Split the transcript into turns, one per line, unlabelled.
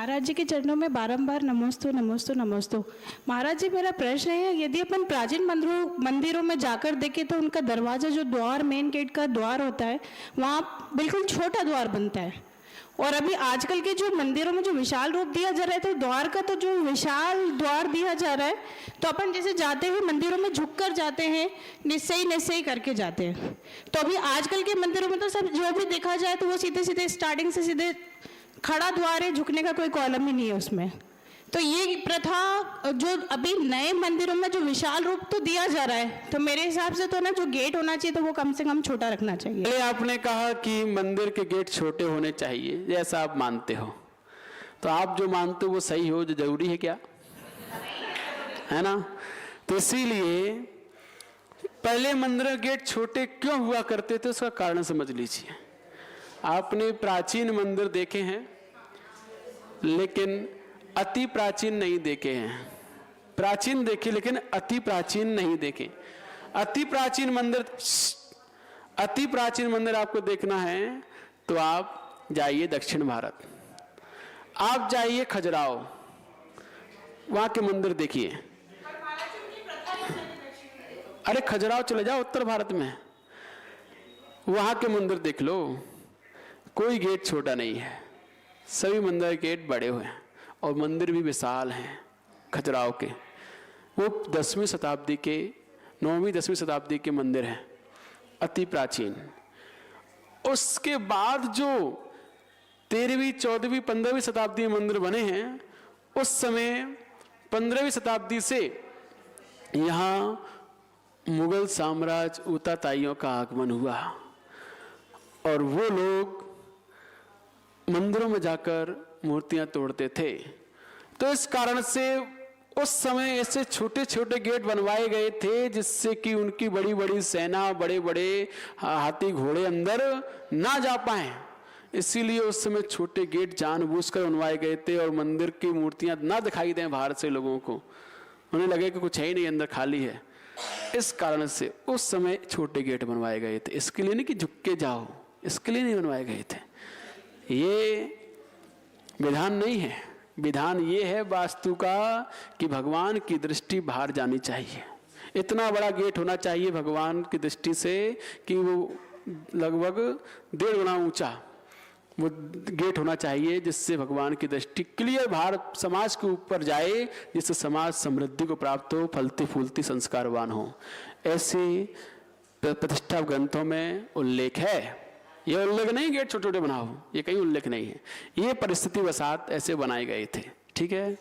महाराज जी के चरणों में बारंबार नमोस्तु नमोस्तु नमोस्तु। महाराज जी, मेरा प्रश्न है, यदि अपन प्राचीन मंदिरों में जाकर देखें तो उनका दरवाज़ा, जो द्वार, मेन गेट का द्वार होता है, वहाँ बिल्कुल छोटा द्वार बनता है। और अभी आजकल के जो मंदिरों में जो विशाल रूप दिया जा रहा है, तो द्वार का तो जो विशाल द्वार दिया जा रहा है, तो अपन जैसे जाते हुए मंदिरों में झुक कर जाते हैं, निश्चय निश्चय करके जाते हैं। तो अभी आजकल के मंदिरों में तो सब जो भी देखा जाए तो वो सीधे सीधे स्टार्टिंग से सीधे खड़ा द्वार है, झुकने का कोई कॉलम ही नहीं है उसमें। तो ये प्रथा जो अभी नए मंदिरों में जो विशाल रूप तो दिया जा रहा है, तो मेरे हिसाब से तो ना जो गेट होना चाहिए तो वो कम से कम छोटा रखना चाहिए।
पहले आपने कहा कि मंदिर के गेट छोटे होने चाहिए, जैसा आप मानते हो। तो आप जो मानते हो वो सही हो, जो जरूरी है क्या? है ना? तो इसीलिए पहले मंदिर के गेट छोटे क्यों हुआ करते थे, उसका कारण समझ लीजिए। आपने प्राचीन मंदिर देखे हैं, लेकिन अति प्राचीन नहीं देखे हैं। प्राचीन देखे लेकिन अति प्राचीन नहीं देखे। अति प्राचीन मंदिर आपको देखना है तो आप जाइए दक्षिण भारत, आप जाइए खजुराहो, वहां के मंदिर देखिए। अरे खजुराहो चले जाओ उत्तर भारत में, वहां के मंदिर देख लो, कोई गेट छोटा नहीं है, सभी मंदिर के गेट बड़े हुए हैं और मंदिर भी विशाल हैं खजुराहो के। वो 10वीं शताब्दी के, 9वीं 10वीं शताब्दी के मंदिर हैं, अति प्राचीन। उसके बाद जो 13वीं 14वीं 15वीं शताब्दी में मंदिर बने हैं, उस समय 15वीं शताब्दी से यहाँ मुगल साम्राज्य ऊताताइयों का आगमन हुआ और वो लोग मंदिरों में जाकर मूर्तियां तोड़ते थे। तो इस कारण से उस समय ऐसे छोटे छोटे गेट बनवाए गए थे जिससे कि उनकी बड़ी बड़ी सेना, बड़े बड़े हाथी घोड़े अंदर ना जा पाए। इसीलिए उस समय छोटे गेट जानबूझकर बनवाए गए थे और मंदिर की मूर्तियां ना दिखाई दें बाहर से लोगों को, उन्हें लगे कि कुछ है ही नहीं, अंदर खाली है। इस कारण से उस समय छोटे गेट बनवाए गए थे। इसके लिए नहीं कि झुक के जाओ, इसके लिए नहीं बनवाए गए थे। ये विधान नहीं है। विधान ये है वास्तु का कि भगवान की दृष्टि बाहर जानी चाहिए। इतना बड़ा गेट होना चाहिए भगवान की दृष्टि से कि वो लगभग 1.5 गुना ऊंचा वो गेट होना चाहिए, जिससे भगवान की दृष्टि क्लियर बाहर समाज के ऊपर जाए, जिससे समाज समृद्धि को प्राप्त हो, फलती फूलती संस्कारवान हो। ऐसी प्रतिष्ठा ग्रंथों में उल्लेख है। ये उल्लेख नहीं गेट छोटे छोटे बनाओ, ये कहीं उल्लेख नहीं है। ये परिस्थिति वसात ऐसे बनाए गए थे। ठीक है।